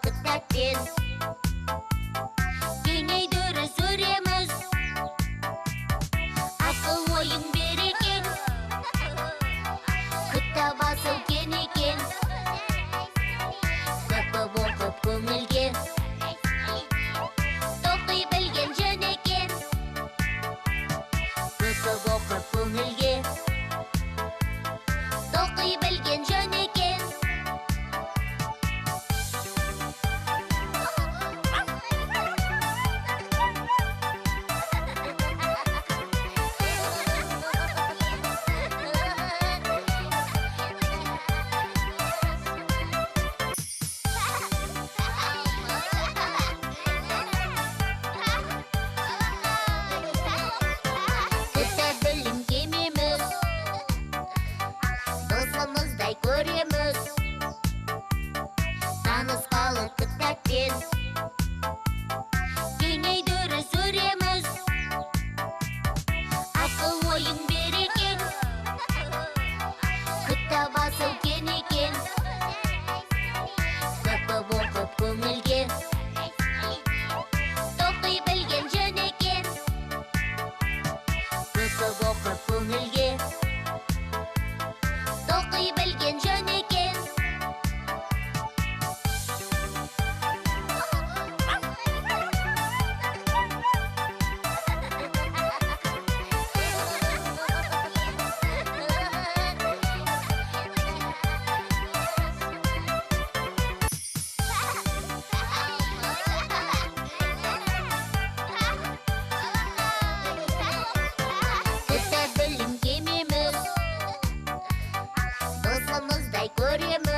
кітаппен кеңейдіріп сөреміз. Ақыл ойың берекен, кітап асыл кен екен. Көп оқып көңілге тоқи білген жөн екен. Көп оқып көңілге тоқи білген жөн екен. Досымыздай көреміз, танысқалы кітаппен кеңейдіріп сөреміз. Ақыл ойың берекен, кітап асыл кен екен. Көп оқып көңілге тоқи білген жөн екен. Көп оқып көңілге тоқи білген жөн екен. Кітап білім кемеміз, досымыздай көреміз.